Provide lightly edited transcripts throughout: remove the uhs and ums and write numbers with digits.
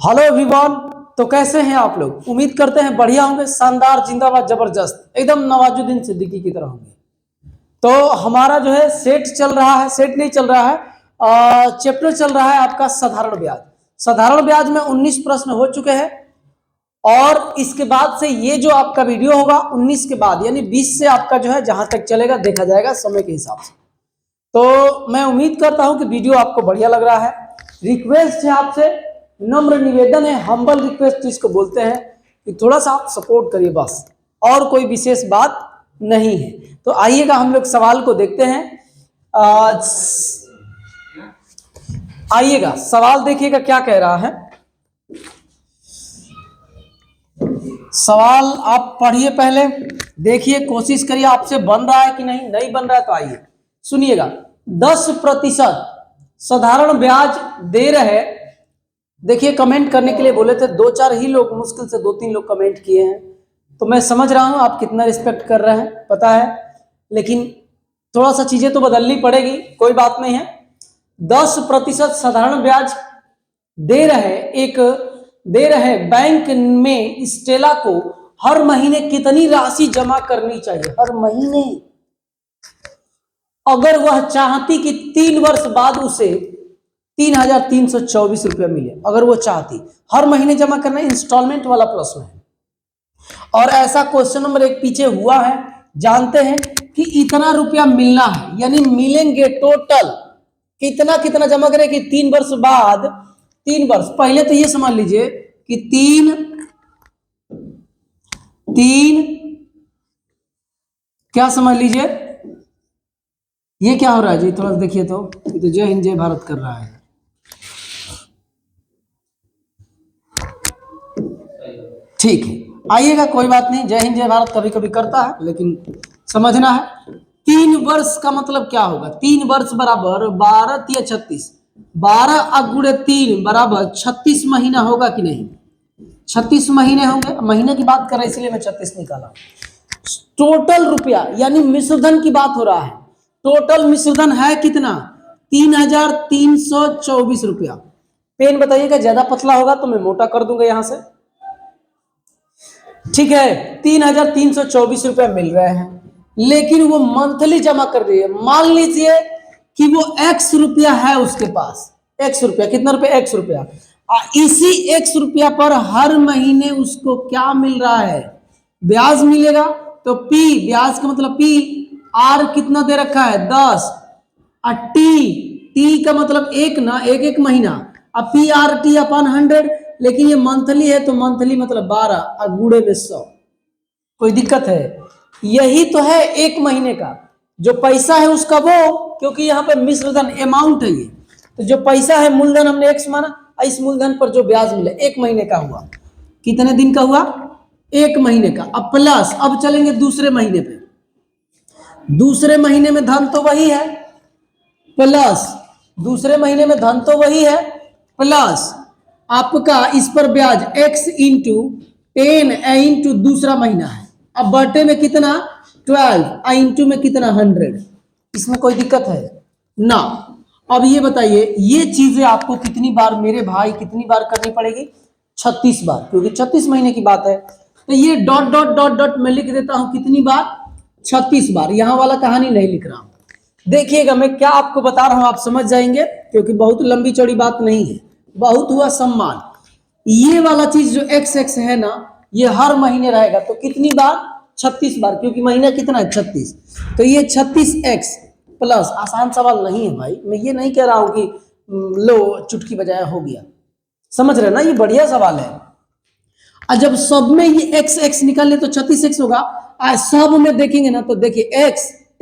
Hello everyone. तो कैसे हैं आप लोग? उम्मीद करते हैं बढ़िया होंगे, शानदार, जिंदाबाद, जबरदस्त, एकदम नवाजुद्दीन सिद्दीकी की तरह होंगे। तो हमारा जो है सेट चल रहा है, सेट नहीं चल रहा है, चैप्टर चल रहा है आपका साधारण ब्याज। साधारण ब्याज में 19 प्रश्न हो चुके हैं और इसके बाद से ये जो आपका वीडियो होगा 19 के बाद यानी 20 से आपका जो है जहां तक चलेगा देखा जाएगा समय के हिसाब से। तो मैं उम्मीद करता हूं कि वीडियो आपको बढ़िया लग रहा है। रिक्वेस्ट है आपसे, नम्र निवेदन है, हम्बल रिक्वेस्ट जिसको बोलते हैं, कि थोड़ा सा आप सपोर्ट करिए बस, और कोई विशेष बात नहीं है। तो आइएगा हम लोग सवाल को देखते हैं। आइएगा सवाल देखिएगा क्या कह रहा है। सवाल आप पढ़िए, पहले देखिए, कोशिश करिए आपसे बन रहा है कि नहीं। नहीं बन रहा है तो आइए सुनिएगा। 10% साधारण ब्याज दे रहे, देखिए कमेंट करने के लिए बोले थे 2-4 ही लोग, मुश्किल से 2-3 लोग कमेंट किए हैं। तो मैं समझ रहा हूं आप कितना रिस्पेक्ट कर रहे हैं, पता है, लेकिन थोड़ा सा चीजें तो बदलनी पड़ेगी, कोई बात नहीं है। 10% साधारण ब्याज दे रहे बैंक में स्टेला को हर महीने कितनी राशि जमा करनी चाहिए? हर महीने, अगर वह चाहती कि 3 वर्ष बाद उसे 3,324 रुपया मिले, अगर वो चाहती। हर महीने जमा करना इंस्टॉलमेंट वाला प्रश्न है और ऐसा क्वेश्चन नंबर 1 पीछे हुआ है। जानते हैं कि इतना रुपया मिलना है, यानी मिलेंगे टोटल कितना कितना जमा करें कि 3 वर्ष बाद, 3 वर्ष पहले तो ये समझ लीजिए कि तीन क्या समझ लीजिए, ये क्या हो रहा है जी? थोड़ा देखिए तो, ये तो जय हिंद जय भारत कर रहा है। ठीक है, आइएगा, कोई बात नहीं, जय हिंद जय भारत कभी कभी करता है, लेकिन समझना है 3 वर्ष का मतलब क्या होगा। 3 वर्ष बराबर 12 या 36, 12 × 3 बराबर 36 महीना होगा कि नहीं? 36 महीने होंगे। महीने की बात कर रहे इसलिए मैं 36 निकाला। टोटल रुपया यानी मिश्रधन की बात हो रहा है। टोटल मिश्रधन है कितना? 3,324 रुपया। पेन बताइएगा, ज्यादा पतला होगा तो मैं मोटा कर दूंगा यहां से। ठीक है, 3,324 रुपया मिल रहे हैं, लेकिन वो मंथली जमा कर रही है। मान लीजिए कि वो x रुपया है उसके पास, x रुपया, कितना रुपया? x रुपया। इसी x रुपया पर हर महीने उसको क्या मिल रहा है? ब्याज मिलेगा। तो p, ब्याज का मतलब p, r कितना दे रखा है? 10, और t का मतलब 1 ना, 1 महीना, अब PRT/100, लेकिन ये मंथली है तो मंथली मतलब 12 और गुणे में 100। कोई दिक्कत है? यही तो है 1 महीने का जो पैसा है उसका वो, क्योंकि यहाँ पे मिश्रधन अमाउंट है ये, तो जो पैसा है मूलधन हमने x माना, इस मूलधन पर जो ब्याज मिले 1 महीने का हुआ। कितने दिन का हुआ? 1 महीने का। अब प्लस, अब चलेंगे दूसरे महीने पे। दूसरे महीने में धन तो वही है, प्लस दूसरे महीने में धन तो वही है, प्लस आपका इस पर ब्याज x × 10 इंटू दूसरा महीना है। अब बटे में कितना? 12, इंटू में कितना? 100। इसमें कोई दिक्कत है ना? अब ये बताइए, ये चीजें आपको कितनी बार मेरे भाई, कितनी बार करनी पड़ेगी? 36 बार, क्योंकि 36 महीने की बात है। तो ये डॉट डॉट डॉट डॉट मैं लिख देता हूं, कितनी बार? 36 बार। यहां वाला कहानी नहीं लिख रहा हूं, देखिएगा मैं क्या आपको बता रहा हूं, आप समझ जाएंगे, क्योंकि बहुत लंबी चौड़ी बात नहीं है। बहुत हुआ सम्मान। ये वाला चीज जो x है ना, ये हर महीने रहेगा। तो कितनी बार? 36 बार, क्योंकि महीना कितना है? 36। तो ये 36x प्लस, आसान सवाल नहीं है भाई, मैं ये नहीं कह रहा हूं कि लो चुटकी बजाया हो गया, समझ रहे ना, ये बढ़िया सवाल है। और जब सब में ये x निकाल ले तो 36x होगा। आज सब में देखेंगे ना तो देखिए x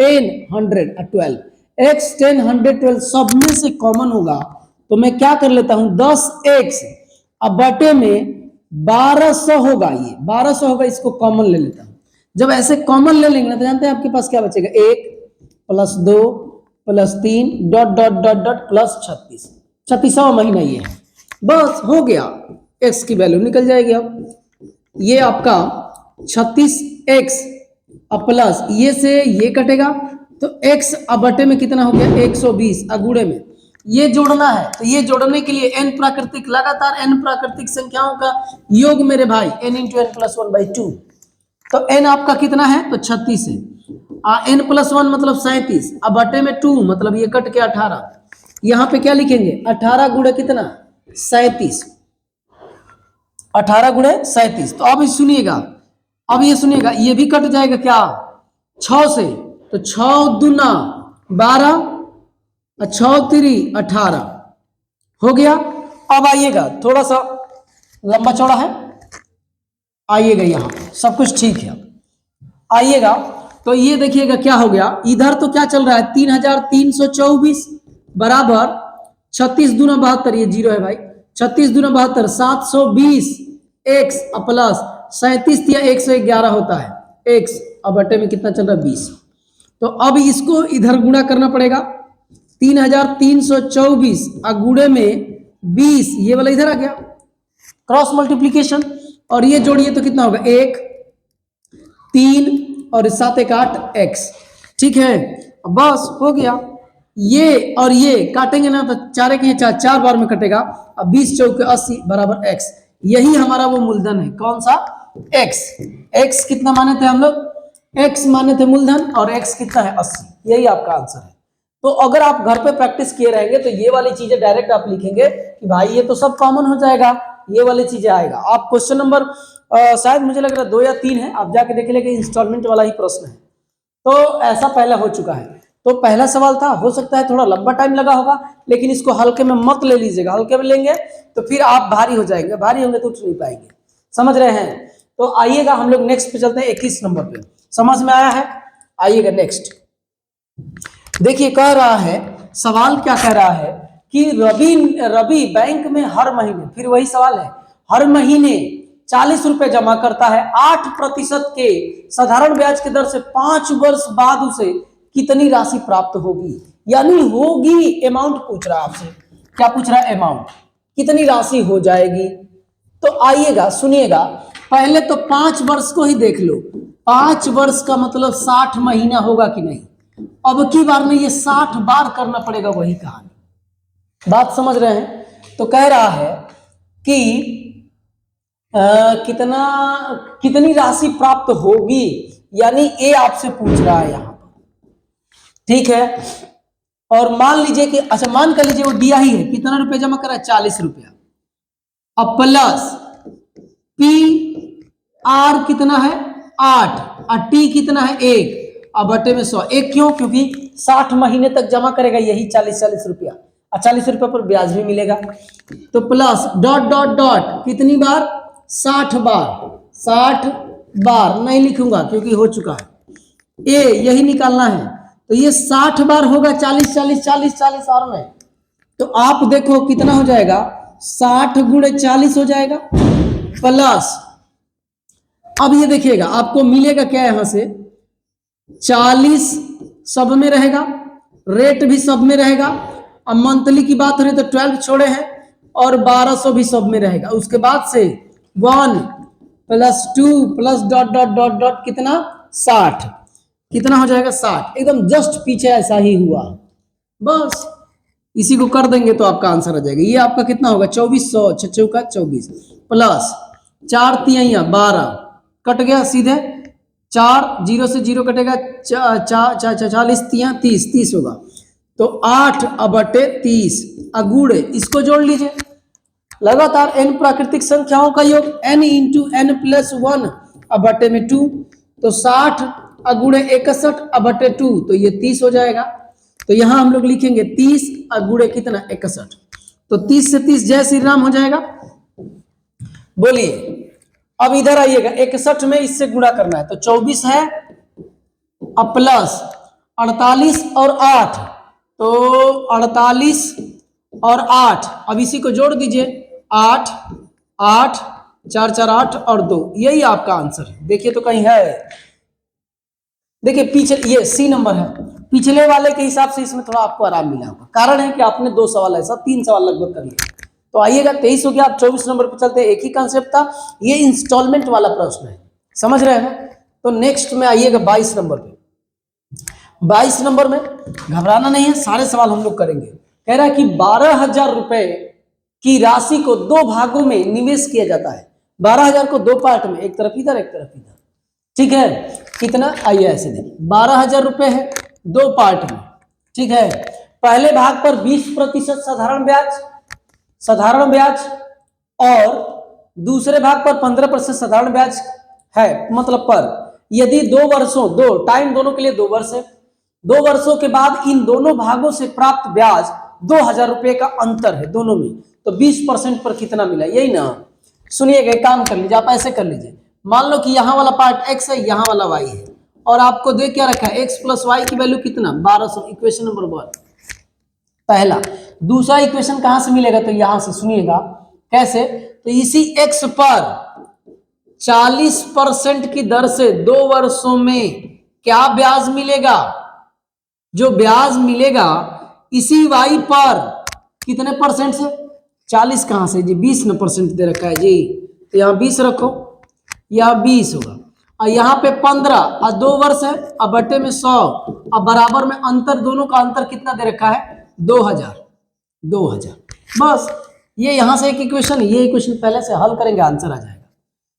10, 100 और 12, x 10, 100, 12 सब में से कॉमन होगा। तो मैं क्या कर लेता हूं, 10x अब बटे में 1200 होगा, ये 1200 होगा, इसको कॉमन ले लेता हूं। जब ऐसे कॉमन ले लेंगे ना तो जानते हैं आपके पास क्या बचेगा? 1 + 2 + 3 dot dot dot dot plus 36। 36वां महीना ये है, बस हो गया, x की वैल्यू निकल जाएगी। अब ये आपका 36x अब प्लस ये से ये कटेगा तो x अब बटे में कितना हो गया? 120, अगुड़े में ये जोड़ना है, तो ये जोड़ने के लिए n प्राकृतिक, लगातार n प्राकृतिक संख्याओं का योग मेरे भाई, n इंटू एन प्लस 1/2। तो n आपका कितना है, तो 36 है, n प्लस 1 मतलब 37, अब बटे में 2 मतलब ये कट के 18। यहाँ पे क्या लिखेंगे, 18 गुणे कितना, 37, 18 गुणे 37। तो अब सुनिएगा, अब ये सुनिएगा, ये भी कट जाएगा क्या, 6 से, तो 6 दूना 12, 6 3 18 हो गया। अब आइएगा, थोड़ा सा लंबा चौड़ा है, आइएगा यहाँ सब कुछ ठीक है, आइएगा तो ये देखिएगा क्या हो गया, इधर तो क्या चल रहा है, 3324 बराबर 36 दूना 72, ये जीरो है भाई, 36 दूना 72, 720 x प्लस 37 या 111 होता है x, अब बटे में कितना चल रहा है, 20। तो अब इसको इधर गुणा करना पड़ेगा, 3324 गुणे में 20, ये वाला इधर आ गया, क्रॉस मल्टीप्लीकेशन, और ये जोड़िए तो कितना होगा, 1 3 और 7 1 8 x, ठीक है, बस हो गया। ये और ये काटेंगे ना तो 4 के 4 बार में कटेगा, अब 20 चौके 80 बराबर x, यही हमारा वो मूलधन है, कौन सा, x। x कितना माने थे हम लोग, x माने थे मूलधन, और x कितना है, 80, यही आपका आंसर है। तो अगर आप घर पे प्रैक्टिस किए रहेंगे तो ये वाली चीजें डायरेक्ट आप लिखेंगे कि भाई ये तो सब कॉमन हो जाएगा, ये वाली चीजें आएगा। आप क्वेश्चन नंबर शायद मुझे लग रहा है 2 या 3 है, आप जाके देख लेंगे, इंस्टॉलमेंट वाला ही प्रश्न है, तो ऐसा पहले हो चुका है। तो पहला सवाल था, हो सकता है थोड़ा लंबा टाइम लगा होगा, लेकिन इसको हल्के में मत ले लीजिएगा, हल्के में लेंगे तो फिर आप भारी हो जाएंगे, भारी होंगे तो उठ नहीं पाएंगे, समझ रहे हैं। तो आइएगा हम लोग नेक्स्ट पे चलते हैं, 21 नंबर पे, समझ में आया है, आइएगा नेक्स्ट। देखिए कह रहा है, सवाल क्या कह रहा है कि रवि बैंक में हर महीने, फिर वही सवाल है, हर महीने 40 रुपए जमा करता है, 8% के साधारण ब्याज की दर से 5 वर्ष बाद उसे कितनी राशि प्राप्त होगी, यानी होगी, अमाउंट पूछ रहा है आपसे, क्या पूछ रहा है, अमाउंट, कितनी राशि हो जाएगी। तो आइएगा सुनिएगा, पहले तो 5 वर्ष को ही देख लो, 5 वर्ष का मतलब 60 महीना होगा कि नहीं, अब की बार में ये 60 बार करना पड़ेगा, वही कहानी, बात समझ रहे हैं। तो कह रहा है कि कितनी राशि प्राप्त होगी, यानी ए आपसे पूछ रहा है यहां पर, ठीक है। और मान लीजिए कि, अच्छा मान कर लीजिए वो दिया ही है, कितना रुपया जमा करा है, 40 रुपया, अब प्लस पी आर कितना है 8, और टी कितना है 1, अब बटे में 100, एक क्यों, क्योंकि 60 महीने तक जमा करेगा यही 40 रुपया, और 40 रुपये पर ब्याज भी मिलेगा। तो प्लस डॉट डॉट डॉट कितनी बार, 60 बार, 60 बार नहीं लिखूंगा क्योंकि हो चुका है, ए यही निकालना है, तो ये 60 बार होगा, 40 40 40 40 और में, तो आप देखो कितना हो जाएगा, 60 गुणे 40 हो जाएगा, प्लस अब ये देखिएगा आपको मिलेगा क्या, यहां से 40 सब में रहेगा, रेट भी सब में रहेगा, अब मंथली की बात हो रही तो 12 छोड़े हैं, और 1200 भी सब में रहेगा, उसके बाद से 1 + 2 + डॉट डॉट डॉट डॉट कितना 60, कितना हो जाएगा 60, एकदम जस्ट पीछे ऐसा ही हुआ, बस इसी को कर देंगे तो आपका आंसर आ जाएगा। ये आपका कितना होगा, 2400, 6 चौका 24 प्लस 4 तिहाइयां 12, कट गया सीधे, 4 0 से 0 कटेगा, 40 तिहां 30, 30 होगा, तो 8 बटे 30 अगुड़े, इसको जोड़ लीजिए, लगातार n प्राकृतिक संख्याओं का योग, n इंटू n + 1 बटे में 2, तो 60 अगुड़े 61 बटे 2, तो ये 30 हो जाएगा। तो यहां हम लोग लिखेंगे 30 अगुड़े कितना 61, तो 30 से 30 जय श्री राम हो जाएगा। बोलिए अब इधर आइएगा, 61 में इससे गुणा करना है, तो 24 है, अब प्लस 48 और 8, तो 48 और 8, अब इसी को जोड़ दीजिए, 8 8 4 4 8 और 2, यही आपका आंसर है। देखिए तो कहीं है, देखिए पीछे ये सी नंबर है, पिछले वाले के हिसाब से इसमें थोड़ा आपको आराम मिला होगा, कारण है कि आपने 2 सवाल ऐसा 3 सवाल लगभग कर लिया। तो आइएगा 23 हो गया, आप 24 नंबर पर चलते हैं, एक ही कॉन्सेप्ट था, ये इंस्टॉलमेंट वाला प्रश्न है, समझ रहे हैं। तो नेक्स्ट में आइएगा 22 नंबर पे, 22 नंबर में घबराना नहीं है, सारे सवाल हम लोग करेंगे, कह रहा है कि 12,000 रुपए की राशि को दो भागों में निवेश किया जाता है। 12,000 को दो पार्ट में, एक तरफ इधर एक तरफ इधर, ठीक है। कितना, आइए ऐसे देखिए, 12,000 रुपए है दो पार्ट में, ठीक है। पहले भाग पर 20% साधारण ब्याज और दूसरे भाग पर 15% साधारण ब्याज है, मतलब पर यदि 2 वर्षों, दो टाइम दोनों के लिए 2 वर्ष है, 2 वर्षों के बाद इन दोनों भागों से प्राप्त ब्याज 2,000 रुपए का अंतर है दोनों में, तो 20% पर कितना मिला, यही ना। सुनिएगा, काम कर लीजिए, आप ऐसे कर लीजिए, मान लो कि यहाँ वाला पार्ट x है, यहाँ वाला y है, और आपको दे क्या रखा है, x प्लस वाई की वैल्यू कितना 1200, इक्वेशन नंबर 1 पहला। दूसरा इक्वेशन कहां से मिलेगा, तो यहां से, सुनिएगा कैसे, तो इसी x पर 40% की दर से 2 वर्षों में क्या ब्याज मिलेगा, जो ब्याज मिलेगा इसी y पर कितने परसेंट से, 40 कहां से जी, 20% दे रखा है जी, तो यहाँ 20 रखो, यहाँ 20 होगा, और यहाँ पे 15 और 2 वर्ष है, अब बटे में 100, अब बराबर में अंतर, दोनों का अंतर कितना दे रखा है 2,000। बस ये यहां से एक इक्वेशन, ये इक्वेशन पहले से हल करेंगे, आंसर आ जाएगा।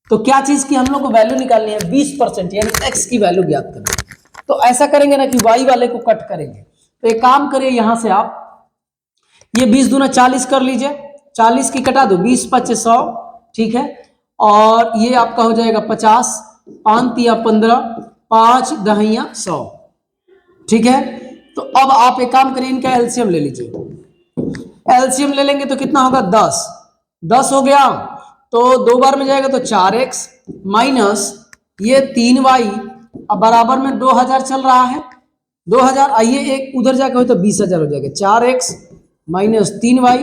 तो क्या चीज की हम लोग को वैल्यू निकालनी है, 20%, यानी x की वैल्यू ज्ञात करनी है। तो ऐसा करेंगे ना कि y वाले को कट करेंगे, तो एक काम करिए, यहां से आप ये 20 दूना 40 कर लीजिए, 40 की कटा दो, 20 5 100, ठीक है, और ये आपका हो जाएगा 50, 5 तिया 15, 5 दहिया 100, ठीक है। तो अब आप एक काम करिए, इनका एलसीएम ले लीजिए, एलसीएम ले लेंगे तो कितना होगा 10 हो गया, तो 2 बार में जाएगा तो 4x माइनस ये 3y, अब बराबर में 2,000 चल रहा है, 2,000, आइए एक उधर जाके हो तो 20,000 हो जाएगा, 4x माइनस 3y,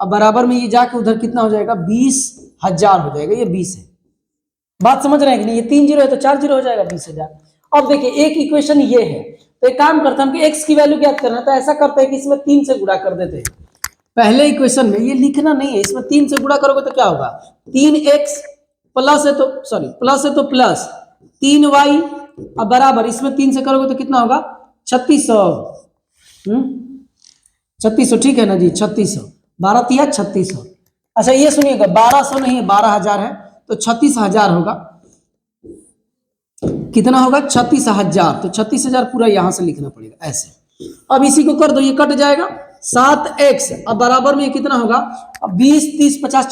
अब बराबर में ये जाके उधर कितना हो जाएगा 20,000 हो जाएगा, ये 20 है। बात समझ रहे हैं कि नहीं, ये 3 जीरो है तो 4 जीरो हो जाएगा 20,000। अब देखिए एक इक्वेशन ये है, तो एक काम करते हैं कि x की वैल्यू ज्ञात करना, तो ऐसा करते हैं कि इसमें 3 से गुणा कर देते हैं। पहले इक्वेशन में ये लिखना नहीं है, इसमें 3 से गुणा करोगे तो क्या होगा, 3x प्लस है तो सॉरी प्लस है तो प्लस 3y, अब बराबर इसमें 3 से करोगे तो कितना होगा 3600, 3600, ठीक है ना जी, 3600, 12 तिया 3600। अच्छा ये सुनिएगा, 1200 नहीं है 12,000 है, तो 36,000 होगा, कितना होगा 36,000, तो 36,000 पूरा यहां से लिखना पड़ेगा ऐसे। अब इसी को कर दो, ये कट जाएगा, 7x, अब बराबर में कितना होगा, अब 20 30 50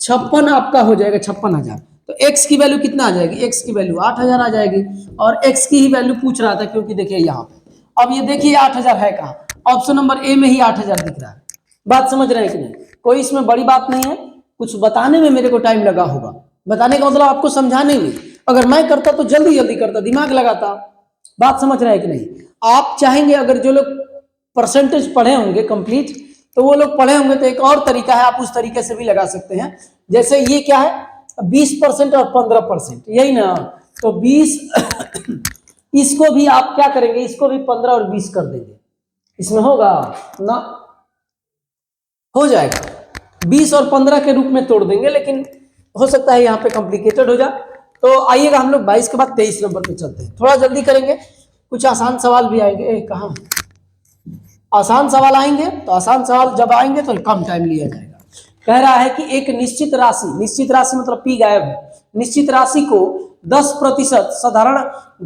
56 आपका हो जाएगा 56,000। तो x की वैल्यू कितना आ जाएगी, x की वैल्यू 8,000 आ जाएगी, और x की ही वैल्यू पूछ रहा था, क्योंकि देखिए यहाँ पे, अब ये देखिए 8,000 है कहाँ, ऑप्शन नंबर ए में ही 8,000 दिख रहा है। बात समझ रहे हैं कि नहीं, कोई इसमें बड़ी बात नहीं है, कुछ बताने में मेरे को टाइम लगा होगा, बताने का मतलब आपको समझाने में, अगर मैं करता तो जल्दी जल्दी करता, दिमाग लगाता। बात समझ रहे हैं कि नहीं, आप चाहेंगे अगर जो लोग परसेंटेज पढ़े होंगे कंप्लीट, तो वो लोग पढ़े होंगे तो एक और तरीका है, आप उस तरीके से भी लगा सकते हैं। जैसे ये क्या है 20% और 15%, यही ना, तो 20 इसको भी आप क्या करेंगे, इसको भी 15 और 20 कर देंगे, इसमें होगा ना, हो जाएगा 20 और 15 के रूप में तोड़ देंगे, लेकिन हो सकता है यहाँ पे कॉम्प्लिकेटेड हो जाए। तो आइएगा हम लोग 22 के बाद 23 नंबर पे चलते हैं, थोड़ा जल्दी करेंगे, कुछ आसान सवाल भी आएंगे। कहाँ आसान सवाल आएंगे, तो आसान सवाल जब आएंगे तो कम टाइम लिया जाएगा। कह रहा है कि एक निश्चित राशि मतलब पी गायब है, निश्चित राशि को 10% साधारण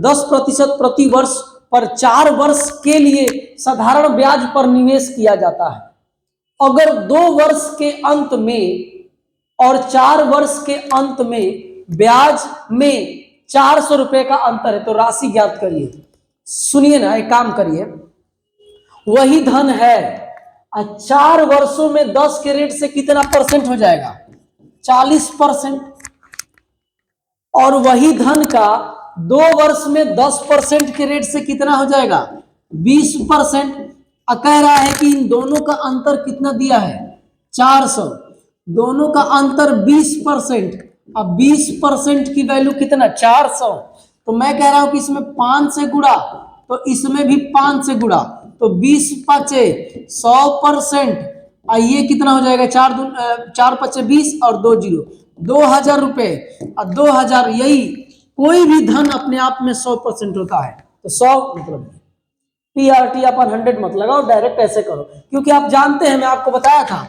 10% प्रति वर्ष पर 4 वर्ष के लिए साधारण ब्याज पर निवेश किया जाता है। अगर 2 वर्ष के अंत में और 4 वर्ष के अंत में ब्याज में 400 रुपए का अंतर है, तो राशि ज्ञात करिए। सुनिए ना, एक काम करिए, वही धन है 4 वर्षों में 10 के रेट से कितना परसेंट हो जाएगा 40%, और वही धन का 2 वर्ष में 10% के रेट से कितना हो जाएगा 20%। कह रहा है कि इन दोनों का अंतर कितना दिया है 400, दोनों का अंतर 20%, अब 20% की वैल्यू कितना 400, तो मैं कह रहा हूं कि इसमें 5 से गुणा, तो इसमें भी 5 से गुणा, तो 20 5 100%, ये कितना हो जाएगा 4 5 20 और 2 जीरो 2,000 रुपए, और 2,000 यही कोई भी धन अपने आप में 100% होता है, तो 100 मतलब PRT अपन 100 मत लगाओ, डायरेक्ट ऐसे करो, क्योंकि आप जानते हैं मैं आपको बताया था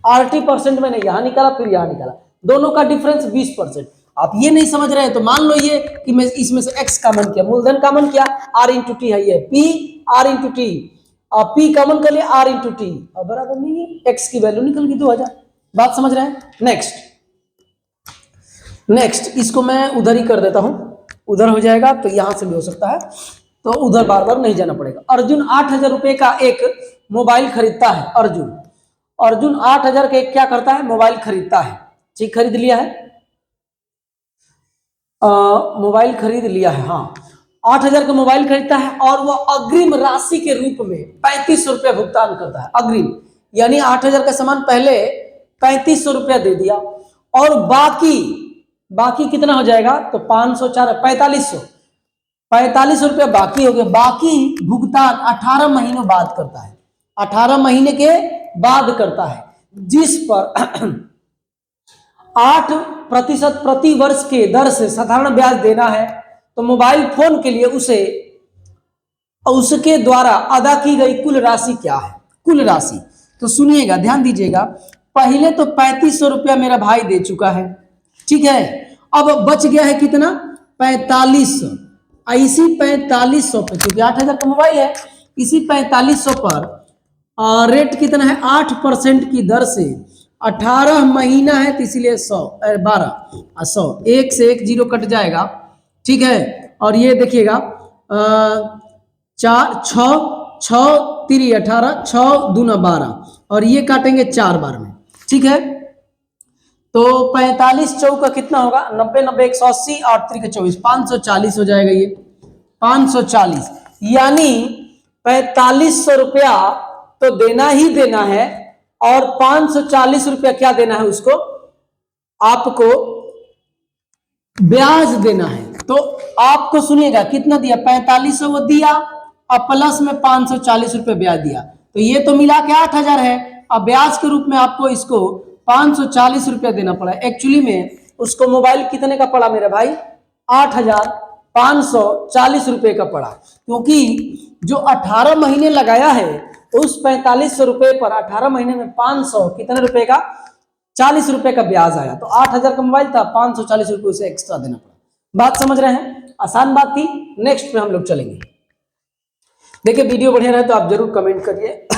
RT परसेंट मैंने यहां निकाला फिर यहां निकाला, दोनों का डिफरेंस 20%। आप ये नहीं समझ रहे हैं तो मान लो ये कि मैं इसमें से x कॉमन किया, मूलधन कॉमन किया, r इंटू टी है ये p r into T, p common कर लिया r इंटू टी, और बराबर नहीं है x की वैल्यू निकल गई 2000। बात समझ रहे हैं? नेक्स्ट इसको मैं उधर ही कर देता हूं, उधर हो जाएगा तो यहां से भी हो सकता है, तो उधर बार बार नहीं जाना पड़ेगा। अर्जुन 8000 रुपए का एक मोबाइल खरीदता है। अर्जुन 8000 का एक क्या करता है? मोबाइल खरीदता है। ठीक, खरीद लिया है, मोबाइल खरीद लिया है, हाँ 8000 का मोबाइल खरीदता है और वो अग्रिम राशि के रूप में 3500 रुपया भुगतान करता है। अग्रिम यानी 8000 का सामान पहले 3500 रुपया दे दिया और बाकी कितना हो जाएगा? तो 500 4 4500 रुपया बाकी हो गया। बाकी भुगतान 18 महीनों बाद करता है, 18 महीने के बाद करता है, जिस पर 8% प्रति वर्ष के दर से साधारण ब्याज देना है। तो मोबाइल फोन के लिए उसके द्वारा अदा की गई कुल राशि क्या है? कुल राशि तो सुनिएगा, ध्यान दीजिएगा। पहले तो 3500 रुपया मेरा भाई दे चुका है, ठीक है। अब बच गया है कितना? 4500। इसी 4500 पे, क्योंकि 8000 का मोबाइल है, इसी 4500 पर रेट कितना है? 8% की दर से 18 महीना है तो इसीलिए 100 एक से एक जीरो कट जाएगा, ठीक है। और ये देखिएगा 18 6 दूना 12 और ये काटेंगे 4 बार में, ठीक है। तो 45 चौका कितना होगा? 90 90 180 8 3 24 540 हो जाएगा। ये 540 यानी 4500 रुपया तो देना ही देना है और 540 रुपया क्या देना है? उसको आपको ब्याज देना है। तो आपको सुनिएगा कितना दिया? 4500 वो दिया और प्लस में 540 रुपये ब्याज दिया, तो ये तो मिला के 8000 है। अब ब्याज के रूप में आपको इसको 540 रुपया देना पड़ा। एक्चुअली में उसको मोबाइल कितने का पड़ा मेरे भाई? 8540 रुपये का पड़ा, क्योंकि जो 18 महीने लगाया है उस 4500 रुपये पर 18 महीने में 500 कितने रुपए का? 40 रुपए का ब्याज आया। तो 8000 का मोबाइल था, 540 रुपये उसे एक्स्ट्रा देना पड़ा। बात समझ रहे हैं? आसान बात थी। नेक्स्ट पे हम लोग चलेंगे। देखिए वीडियो बढ़िया रहे तो आप जरूर कमेंट करिए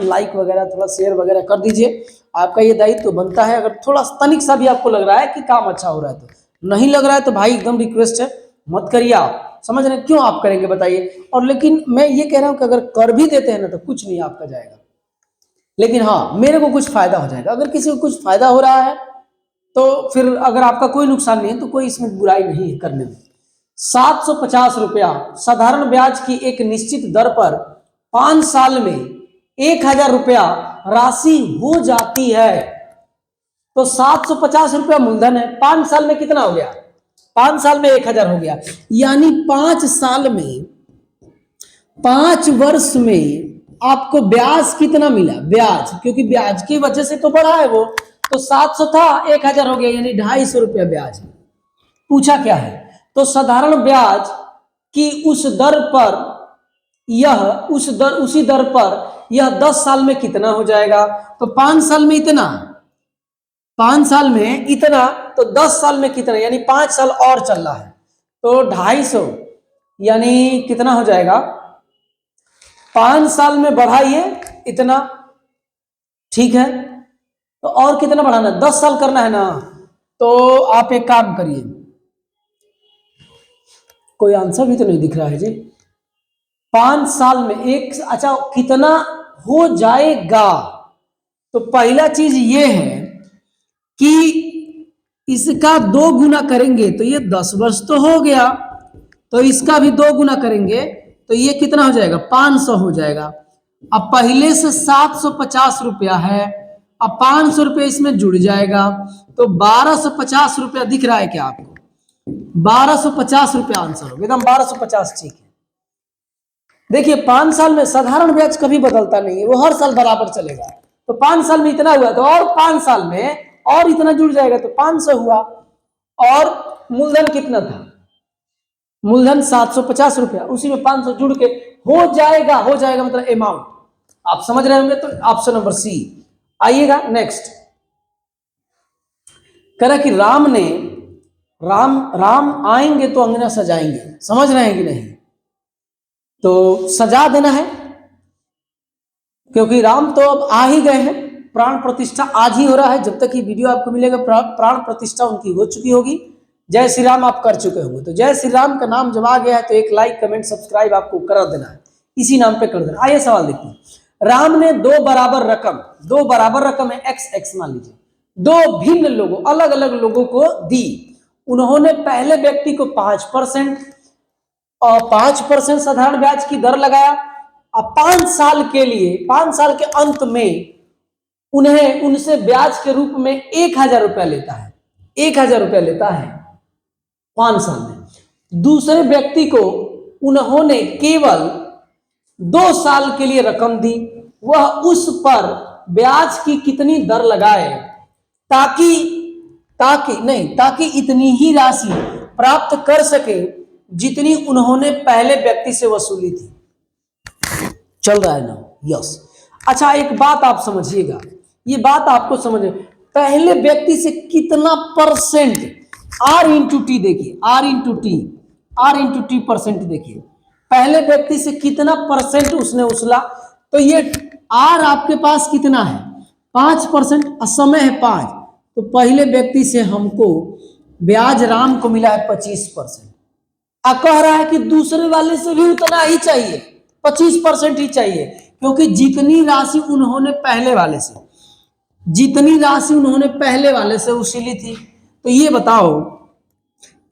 लाइक वगैरह थोड़ा शेयर वगैरह कर दीजिए, आपका ये दायित्व तो बनता है। अगर थोड़ा तनिक सा भी आपको लग रहा है कि काम अच्छा हो रहा है, तो नहीं लग रहा है तो भाई एकदम रिक्वेस्ट है, मत करिए। आप समझ रहे हैं? क्यों आप करेंगे बताइए? और लेकिन मैं ये कह रहा हूं कि अगर कर भी देते हैं ना तो कुछ नहीं आपका जाएगा, लेकिन हाँ मेरे को कुछ फायदा हो जाएगा। अगर किसी को कुछ फायदा हो रहा है तो फिर अगर आपका कोई नुकसान नहीं है तो कोई इसमें बुराई नहीं है करने में। 750 रुपया साधारण ब्याज की एक निश्चित दर पर 5 साल में 1000 रुपया राशि हो जाती है। तो 750 रुपया मूलधन है, 5 साल में कितना हो गया? 5 साल में 1000 हो गया, यानी 5 साल में 5 वर्ष में आपको ब्याज कितना मिला? ब्याज, क्योंकि ब्याज की वजह से तो बढ़ा है वो, तो 700 था 1000 हो गया, यानी 250 रुपया ब्याज। पूछा क्या है? तो साधारण ब्याज की उसी दर पर यह 10 साल में कितना हो जाएगा? तो 5 साल में इतना, 5 साल में इतना, तो 10 साल में कितना? यानी 5 साल और चल रहा है तो 250, यानी कितना हो जाएगा? 5 साल में बढ़ाइए इतना, ठीक है। तो और कितना बढ़ाना? 10 साल करना है ना। तो आप एक काम करिए, कोई आंसर भी तो नहीं दिख रहा है जी। 5 साल में एक, अच्छा कितना हो जाएगा? तो पहला चीज ये है कि इसका 2 गुना करेंगे तो ये 10 वर्ष तो हो गया, तो इसका भी 2 गुना करेंगे तो ये कितना हो जाएगा? 500 हो जाएगा। अब पहले से 750 रुपया है, अब 500 रुपये इसमें जुड़ जाएगा तो 1250 रुपया दिख रहा है क्या आपको? 1250 रुपया आंसर होगा, एकदम 1250, ठीक है। देखिए 5 साल में साधारण ब्याज कभी बदलता नहीं है, वो हर साल बराबर चलेगा। तो 5 साल में इतना हुआ तो और 5 साल में और इतना जुड़ जाएगा तो 500 हुआ। और मूलधन कितना था? मूलधन 750 रुपया, उसी में 500 जुड़ के हो जाएगा मतलब अमाउंट। आप समझ रहे होंगे, तो ऑप्शन नंबर सी। आइएगा नेक्स्ट, कह रहा कि राम आएंगे तो अंगना सजाएंगे, समझ रहे हैं कि नहीं? तो सजा देना है, क्योंकि राम तो अब आ ही गए हैं, प्राण प्रतिष्ठा आज ही हो रहा है। जब तक ये वीडियो आपको मिलेगा प्राण प्रतिष्ठा उनकी हो चुकी होगी। जय श्री राम आप कर चुके होंगे, तो जय श्री राम का नाम जब आ गया है तो एक लाइक कमेंट सब्सक्राइब आपको कर देना है, इसी नाम पे कर देना। आइए सवाल देखिए, राम ने दो बराबर रकम है x मान लीजिए, दो भिन्न लोगों, अलग अलग लोगों को दी। उन्होंने पहले व्यक्ति को 5% और 5% साधारण ब्याज की दर लगाया। अब 5 साल के लिए, 5 साल के अंत में उन्हें उनसे ब्याज के रूप में 1000 रुपया लेता है, 1000 रुपया लेता है 5 साल में। दूसरे व्यक्ति को उन्होंने केवल 2 साल के लिए रकम दी, वह उस पर ब्याज की कितनी दर लगाए ताकि इतनी ही राशि प्राप्त कर सके जितनी उन्होंने पहले व्यक्ति से वसूली थी। चल रहा है ना? यस। अच्छा, एक बात आप समझिएगा, ये बात आपको समझ, पहले व्यक्ति से कितना परसेंट, R इंटू टी देखिए, R इंटू टी परसेंट देखिए, पहले व्यक्ति से कितना परसेंट उसने उछला। तो ये R आपके पास कितना है? 5%, समय है 5, तो पहले व्यक्ति से हमको ब्याज राम को मिला है 25%। अब कह रहा है कि दूसरे वाले से भी उतना ही चाहिए, 25% ही चाहिए, क्योंकि जितनी राशि उन्होंने पहले वाले से उसीली थी। तो ये बताओ,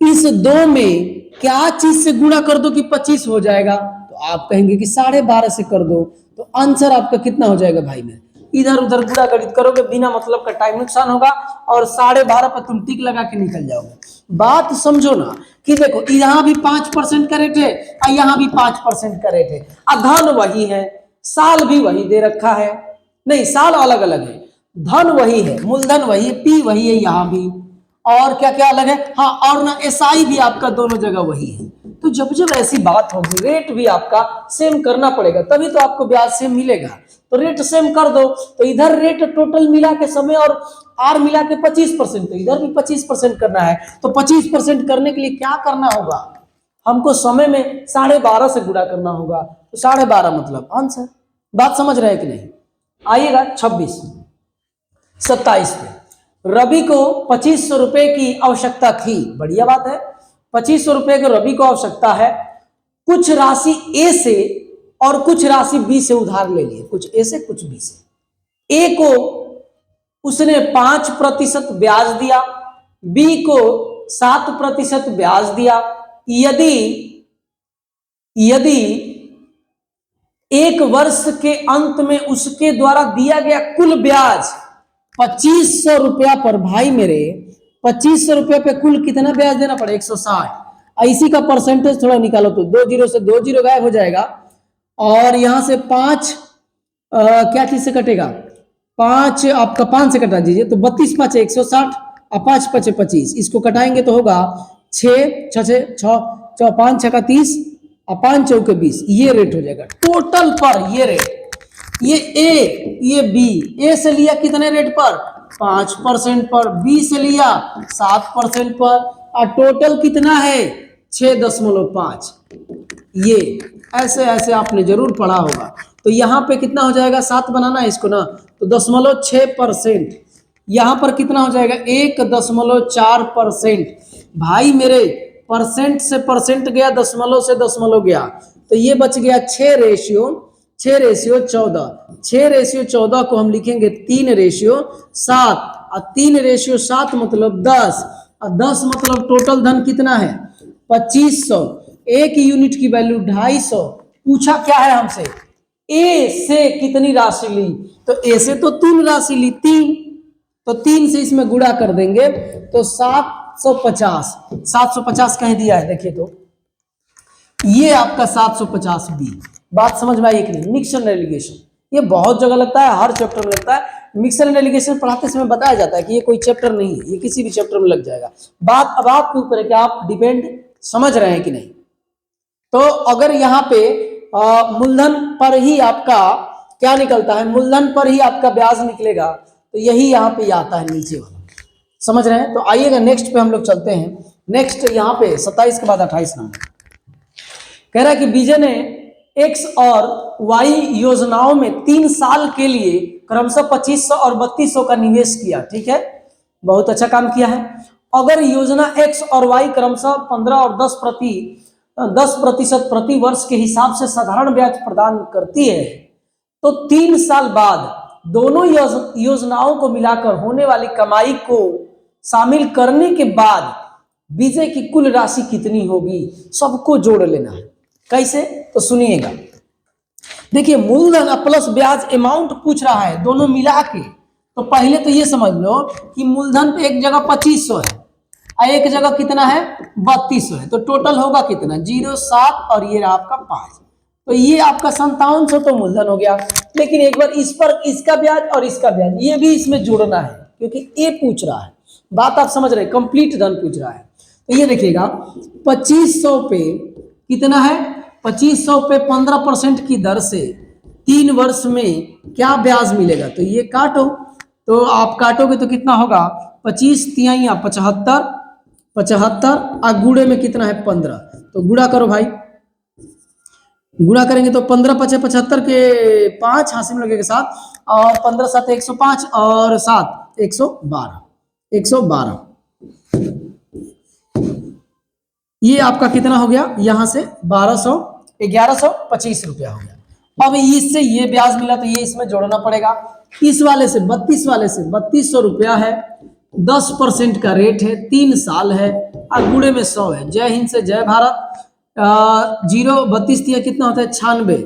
इस 2 में क्या चीज से गुणा कर दो कि 25 हो जाएगा? तो आप कहेंगे कि 12.5 से कर दो, तो आंसर आपका कितना हो जाएगा भाई? में इधर उधर गुणा गणित करोगे बिना मतलब का, टाइम नुकसान होगा, और 12.5 पर तुम टिक लगा के निकल जाओगे। बात समझो ना, कि देखो यहाँ भी 5% का रेट है और यहाँ भी 5% का रेट है, धन वही है, साल भी वही दे रखा है, नहीं साल अलग अलग है, धन वही है, मूलधन वही है, पी वही है यहाँ भी, और क्या क्या अलग है, हाँ, और ना एसआई भी आपका दोनों जगह वही है। तो जब ऐसी बात होगी, रेट भी आपका सेम करना पड़ेगा, तभी तो आपको ब्याज सेम मिलेगा। तो रेट सेम कर दो, तो इधर रेट टोटल मिला के समय और आर मिला के 25%, तो इधर भी 25% करना है। तो 25% करने के लिए क्या करना होगा? हमको समय में 12.5 से गुणा करना होगा, तो 12.5 मतलब आंसर। बात समझ रहे हैं कि नहीं? आइएगा 27 पे, रवि को 2500 रुपए की आवश्यकता थी, बढ़िया बात है, 2500 रुपए को रवि को आवश्यकता है, कुछ राशि ए से और कुछ राशि बी से उधार ले लिए, कुछ ए से कुछ बी से। ए को उसने 5% ब्याज दिया, बी को 7% ब्याज दिया। यदि 1 वर्ष के अंत में उसके द्वारा दिया गया कुल ब्याज 2500 रुपया पर, भाई मेरे 2500 रुपया पे कुल कितना ब्याज देना पड़े? 160। इसी का परसेंटेज थोड़ा निकालो, तो 2 जीरो से 2 जीरो गायब हो जाएगा, और यहां से 5 क्या चीज से कटेगा? 5 आपका 5 से कटा दीजिए, तो 32 5 160 और 5 5 25, इसको कटाएंगे तो होगा 6 6 5 6 30 और 5 चौके 20, ये रेट हो जाएगा टोटल पर। ये रेट, ये ए, ये बी, ए से लिया कितने रेट पर? 5% पर, बी से लिया 7% पर, और टोटल कितना है? 6.5। ये ऐसे ऐसे आपने जरूर पढ़ा होगा। तो यहाँ पे कितना हो जाएगा? 7 बनाना है इसको ना, तो 0.6%। यहाँ पर कितना हो जाएगा? 1.4%। भाई मेरे परसेंट से परसेंट गया, दशमलव से दशमलव गया, तो ये बच गया 6:14। 6:14 को हम लिखेंगे 3:7, और 3:7 मतलब 10, और 10 मतलब टोटल धन कितना है? 2500। एक यूनिट की वैल्यू 250। पूछा क्या है हमसे? ए से कितनी राशि ली? तो ए से तो 3 राशि ली, 3, तो 3 से इसमें गुणा कर देंगे तो 750। 750 कहीं दिया है, देखिए तो ये आपका 750 बी। बात समझ में आई कि नहीं? मिक्सर एलिगेशन ये बहुत जगह लगता है, हर चैप्टर में लगता है। मिक्सर एंड एलिगेशन पढ़ाते समय बताया जाता है कि ये कोई चैप्टर नहीं है, ये किसी भी चैप्टर में लग जाएगा। बात अब आपके ऊपर है कि आप डिपेंड समझ रहे हैं कि नहीं। तो अगर यहाँ पे मूलधन पर ही आपका क्या निकलता है, मूलधन पर ही आपका ब्याज निकलेगा, तो यही यहाँ पे आता है नीचे वाला। समझ रहे हैं? तो आइएगा नेक्स्ट पे हम लोग चलते हैं। नेक्स्ट यहाँ पे 27 के बाद 28 नंबर कह रहा है कि विजय ने एक्स और वाई योजनाओं में 3 साल के लिए क्रमशः 2500 और 3200 का निवेश किया। ठीक है, बहुत अच्छा काम किया है। अगर योजना एक्स और वाई क्रमशः 15 और 10% प्रति वर्ष के हिसाब से साधारण ब्याज प्रदान करती है, तो 3 साल बाद दोनों योजनाओं को मिलाकर होने वाली कमाई को शामिल करने के बाद विजय की कुल राशि कितनी होगी, सबको जोड़ लेना है। कैसे? तो सुनिएगा। देखिए, मूलधन प्लस ब्याज अमाउंट पूछ रहा है दोनों मिला के। तो पहले तो ये समझ लो कि मूलधन पे एक जगह 2500 है और एक जगह कितना है 3200 है, तो टोटल होगा कितना 07 और ये रहा आपका 5, तो ये आपका 5700 तो मूलधन हो गया। लेकिन एक बार इस पर इसका ब्याज और इसका ब्याज ये भी इसमें जोड़ना है, क्योंकि ये पूछ रहा है। बात आप समझ रहे हैं, कंप्लीट धन पूछ रहा है। तो ये देखिएगा 2500 पे कितना है, 2500 पे 15% की दर से 3 वर्ष में क्या ब्याज मिलेगा, तो ये काटो, तो आप काटोगे तो कितना होगा 25 तिहाइयां 75, 75 और गुड़े में कितना है 15, तो गुड़ा करो भाई, गुणा करेंगे तो 15 5 75 के 5 हासिल लगे के साथ और 15 7 105 और 7 112, 112 ये आपका कितना हो गया, यहां से 1125 रुपया हो गया। अब इससे ये ब्याज मिला तो ये इसमें जोड़ना पड़ेगा। इस वाले से 32 वाले से 3200 रुपया है, 10% का रेट है, 3 साल है और गुड़े में 100 है। जय हिंद से जय भारत। 0 32 कितना होता है 96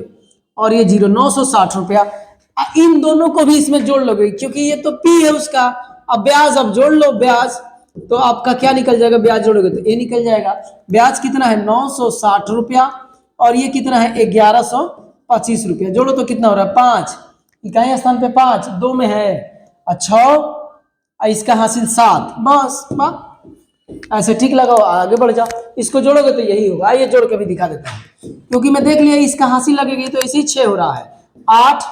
और ये 0 960 रुपया। इन दोनों को भी इसमें जोड़ लोगे, क्योंकि ये तो पी है उसका। अब ब्याज अब जोड़ लो ब्याज, तो आपका क्या निकल जाएगा, ब्याज जोड़ोगे तो ये निकल जाएगा। ब्याज कितना है 960 रुपया और ये कितना है 1125 रुपया। जोड़ो तो कितना हो रहा है 5, इकाई स्थान पे 5, 2 में है 6, इसका हासिल 7, बस बात ऐसे ठीक लगाओ, आगे बढ़ जाओ। इसको जोड़ोगे तो यही होगा। आइए जोड़ के भी दिखा देता हूँ, क्योंकि मैं देख लिया इसका हासिल लगेगी तो ऐसे ही 6 हो रहा है। 8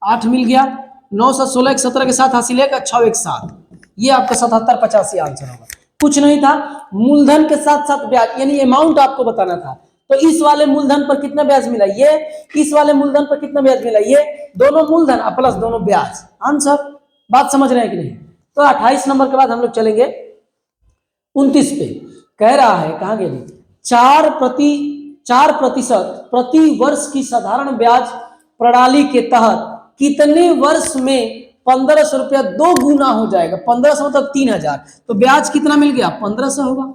8 मिल गया, 9 7 16 1 17 के साथ हासिल है 6 1 7, ये आपका 77 85 आंसर होगा। कुछ नहीं था, मूलधन के साथ साथ ब्याज यानी अमाउंट आपको बताना था। तो इस वाले मूलधन पर कितना ब्याज मिला, ये इस वाले मूलधन पर कितना ब्याज मिला, ये दोनों मूलधन प्लस दोनों ब्याज, आंसर। बात समझ रहे हैं कि नहीं? तो 28 नंबर के बाद हम लोग चलेंगे 29 पे। कह रहा है कहाँ गए 4% प्रति वर्ष की साधारण ब्याज प्रणाली के तहत कितने वर्ष में 1500 रुपया 2 गुना हो जाएगा। 1500 मतलब 3000, तो ब्याज कितना मिल गया 1500 होगा।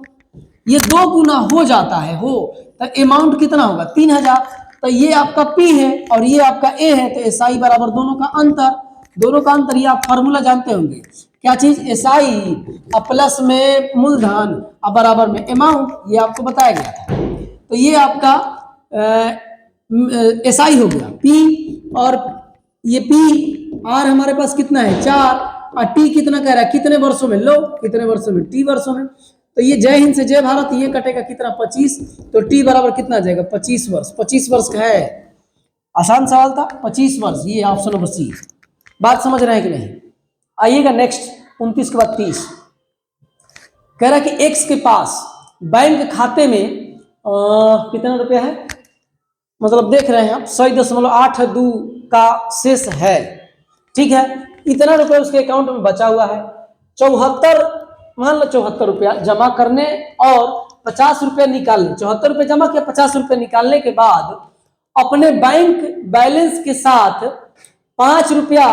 ये 2 गुना हो जाता है, हो तो अमाउंट कितना होगा 3000। तो ये आपका पी है और ये आपका ए है, तो एसआई बराबर दोनों का अंतर। दोनों का अंतर ये आप फार्मूला जानते होंगे, क्या चीज, एसआई प्लस में मूलधन और बराबर में अमाउंट, ये आपको बताया गया था। तो ये आपका एसआई हो गया पी, और ये पी आर हमारे पास कितना है 4 और टी कितना कह रहा है कितने वर्षों में, लो कितने वर्षों में, टी वर्षों में। तो ये जय हिंद से जय भारत, ये कटेगा कितना 25, तो टी बराबर कितना आ जाएगा 25 वर्ष। 25 वर्ष का है, आसान सवाल था, 25 वर्ष, ये ऑप्शन नंबर सी। बात समझ रहे हैं कि नहीं? आइएगा नेक्स्ट 29 के बाद 30। कह रहा है कि एक्स के पास बैंक खाते में कितना रुपया है, मतलब देख रहे हैं आप 100.82 का शेष है। ठीक है, इतना रुपया उसके अकाउंट में बचा हुआ है। 74 मान लो 74 रुपया जमा करने और 50 रुपया निकालने, 74 रुपया जमा किया, 50 रुपया निकालने के बाद अपने बैंक बैलेंस के साथ 5 रुपया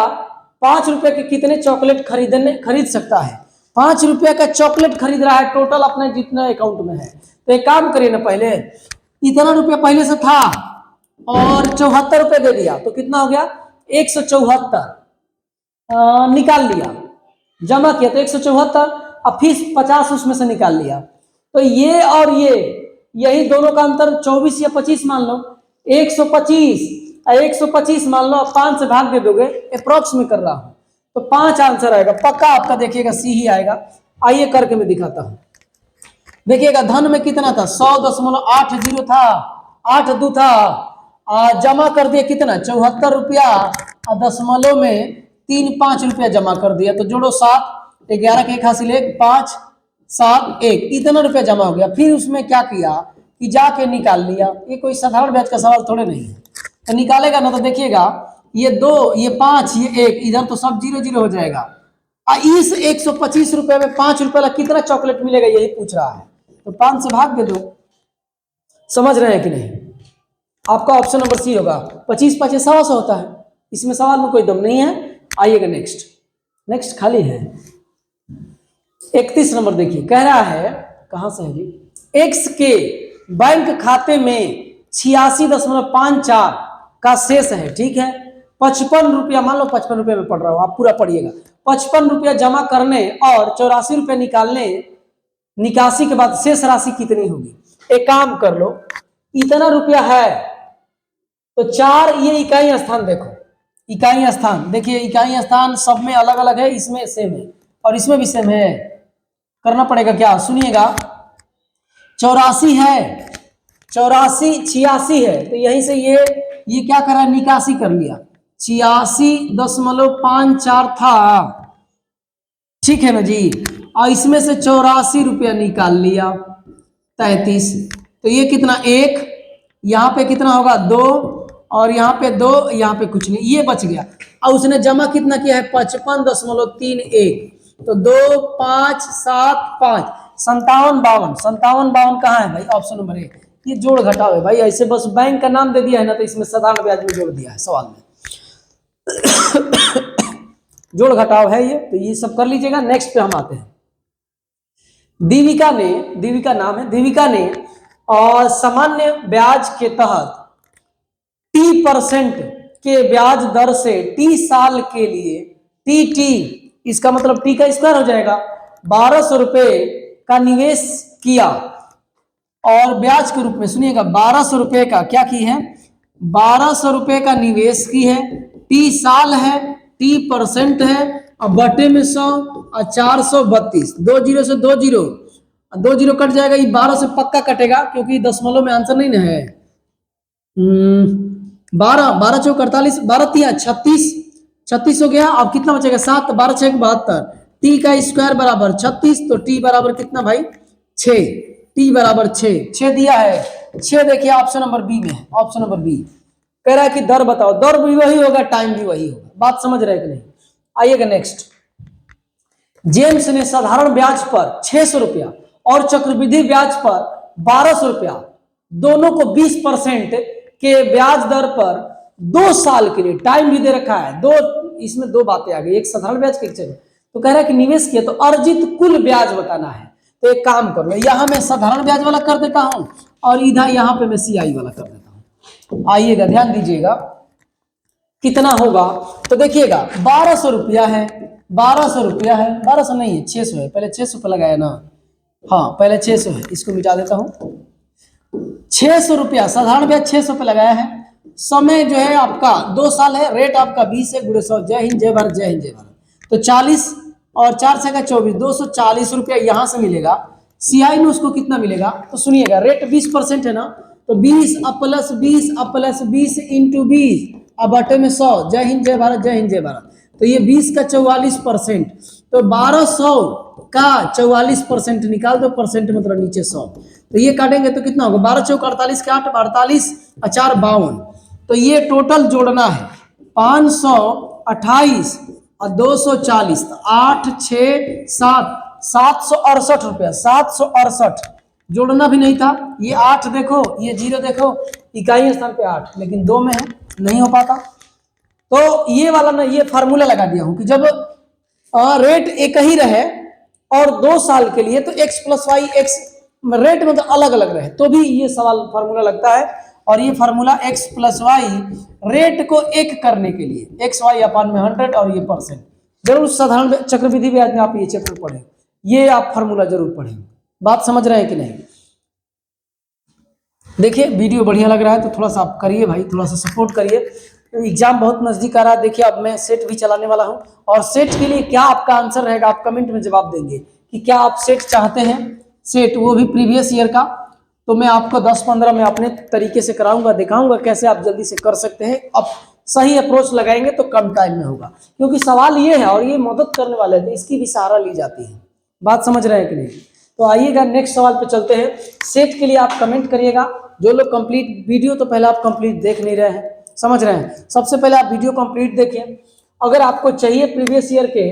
के कितने चॉकलेट खरीद सकता है। 5 रुपया का चॉकलेट खरीद रहा है टोटल अपने जितने अकाउंट में है। तो एक काम करिए ना, पहले इतना रुपया पहले से था और 74 रुपये दे दिया, तो कितना हो गया 174। निकाल लिया, जमा किया तो 174 और फीस 50 उसमें से निकाल लिया। तो ये और ये यही दोनों का अंतर 24 या 25 मान लो, 125 मान लो, 5 से भाग दे दोगे, अप्रोक्स में कर रहा हूं, तो 5 आंसर आएगा पक्का आपका। देखिएगा सी ही आएगा। आइए करके मैं दिखाता हूं। देखिएगा धन में कितना था 100.80 था 8 दू था, जमा कर दिया कितना 74 रुपया 0.35 रुपया जमा कर दिया। तो जोड़ो 7, 11 के 1 हासिल 1, 5 7 1, इतना रुपया जमा हो गया। फिर उसमें क्या किया कि जाके निकाल लिया। ये कोई साधारण ब्याज का सवाल थोड़े नहीं है। तो निकालेगा ना तो देखिएगा ये 2 ये 5 ये 1, इधर तो सब 0 0 हो जाएगा। इस 125 रुपए में 5 रुपए का कितना चॉकलेट मिलेगा यही पूछ रहा है। तो 5 से भाग दे दो। समझ रहे हैं कि नहीं? आपका ऑप्शन नंबर सी होगा। 25 5 100 होता है। इसमें सवाल में कोई दम नहीं है। आइएगा नेक्स्ट खाली है। 31 नंबर देखिए, कह रहा है कहां से है जी, एक्स के बैंक खाते में 86.54 का शेष है, ठीक है। 55 रुपया, मान लो 55 रुपया में पढ़ रहा हूं, आप पूरा पढ़िएगा। 55 रुपया जमा करने और 84 रुपया निकासी के बाद शेष राशि कितनी होगी? एक काम कर लो, इतना रुपया है तो 4, ये इकाई स्थान देखो, इकाई स्थान देखिए, इकाई स्थान सब में अलग अलग है, इसमें सेम है और इसमें भी सेम है। करना पड़ेगा क्या, सुनिएगा। 84 है, 84 86 है, तो यहीं से ये क्या करा, निकासी कर लिया। 86.54 था, ठीक है ना जी। और इसमें से 84 रुपया निकाल लिया 33, तो ये कितना 1, यहाँ पे कितना होगा 2, और यहाँ पे 2, यहाँ पे कुछ नहीं, ये बच गया। और उसने जमा कितना किया है 55.31, तो 2 5 7 5 57 52 कहाँ है भाई? Option number 1। ये जोड़ घटाव है भाई, ऐसे बस बैंक का नाम दे दिया है ना, तो इसमें साधारण ब्याज में जोड़ दिया है सवाल में। जोड़ घटाव है ये, तो ये सब कर लीजिएगा। नेक्स्ट पे हम आते हैं। दीविका नाम है, दीविका ने और सामान्य ब्याज के तहत T% के ब्याज दर से T साल के लिए TT, इसका मतलब T का स्क्वायर हो जाएगा, 1200 रुपए का निवेश किया और ब्याज के रूप में, सुनिएगा, 1200 रुपए का क्या की है, 1200 रुपए का निवेश की है। T साल है, T% है, और बटे में 100 और 432, 2 0 से 2 0, 2 0 कट जाएगा। ये 12 से पक्का कटेगा क्योंकि दशमलव में आंसर नहीं ना है। 12 12 चौक 48, 12 3 36 हो गया। अब कितना बचेगा 7, 12 6 72, T का स्क्वायर बराबर 36, तो T बराबर कितना भाई 6, T बराबर 6 दिया है। 6 देखिए ऑप्शन नंबर बी में है, ऑप्शन नंबर बी। कह रहा है कि दर बताओ, दर भी वही होगा, टाइम भी वही होगा। बात समझ रहे कि नहीं? आइएगा नेक्स्ट। जेम्स ने साधारण ब्याज पर 600 रुपया और चक्रवृद्धि ब्याज पर 1200 रुपया, दोनों को 20% के ब्याज दर पर 2 साल के लिए, टाइम भी दे रखा है। इसमें 2 बातें आ गई, एक साधारण ब्याज की, तो कह रहा है कि निवेश किया तो अर्जित कुल ब्याज बताना है। तो एक काम करो, यहां मैं साधारण ब्याज वाला कर देता हूं और इधर यहां पे मैं CI वाला कर देता हूं। आइएगा, ध्यान दीजिएगा कितना होगा। तो देखिएगा 1200 रुपया है, 1200 रुपया है, 1200 नहीं है 600 है, पहले 600 पे लगाया ना, हाँ पहले 600 है, इसको मिटा देता हूं। 600 रुपया साधारण ब्याज 600 पे लगाया है। समय जो है आपका 2 साल है, रेट आपका 20 है, गुणे 100। जय हिंद, जय भारत, जय हिंद, जय भारत। तो 40 और 4 से का 24, 240 रुपया यहां से मिलेगा। CI में उसको कितना मिलेगा? तो सुनिएगा, रेट 20% है ना, तो 20 + 20 + 20 × 20 अब बटे में 100। जय हिंद, जय भारत, जय हिंद, जय भारत। तो ये 20 का 44%, तो 1200 का 44% निकाल दो, परसेंट मतलब नीचे 100, तो ये काटेंगे तो कितना होगा? 12 चौक 48 के 8, 48 और 4 52, तो ये टोटल जोड़ना है 528 और 240, 8 6 7 768 रुपया, 768 जोड़ना भी नहीं था। ये 8 देखो, ये 0 देखो, इकाई स्थान पे 8, लेकिन 2 में है, नहीं हो पाता। तो ये वाला ना, ये फार्मूला लगा दिया हूं कि जब रेट एक ही रहे और 2 साल के लिए, तो x + y, x रेट मतलब अलग अलग रहे, तो भी ये सवाल फार्मूला लगता है। और ये फार्मूला x + y रेट को एक करने के लिए, XY/100 और ये %, जरूर साधारण चक्रवृद्धि ब्याज में आप ये चैप्टर पढ़ें, ये आप फार्मूला जरूर पढ़ें। बात समझ रहे हैं कि नहीं? देखिए वीडियो बढ़िया लग रहा है तो थोड़ा सा आप करिए भाई, थोड़ा सा सपोर्ट करिए। तो एग्जाम बहुत नजदीक आ रहा है। देखिए अब मैं सेट भी चलाने वाला हूं, और सेट के लिए क्या आपका आंसर रहेगा आप कमेंट में जवाब देंगे कि क्या आप सेट चाहते हैं, सेट वो भी प्रीवियस ईयर का। तो मैं आपको 10-15 में अपने तरीके से कराऊंगा, दिखाऊंगा कैसे आप जल्दी से कर सकते हैं। अब सही अप्रोच लगाएंगे तो कम टाइम में होगा, क्योंकि सवाल ये है और ये मदद करने वाले थे, इसकी भी सहारा ली जाती है। बात समझ रहे हैं कि नहीं? तो आइएगा नेक्स्ट सवाल पे चलते हैं। सेट के लिए आप कमेंट करिएगा। जो लोग कंप्लीट वीडियो तो पहले आप कंप्लीट देख नहीं रहे हैं, समझ रहे हैं, सबसे पहले आप वीडियो कंप्लीट देखिए। अगर आपको चाहिए प्रीवियस ईयर के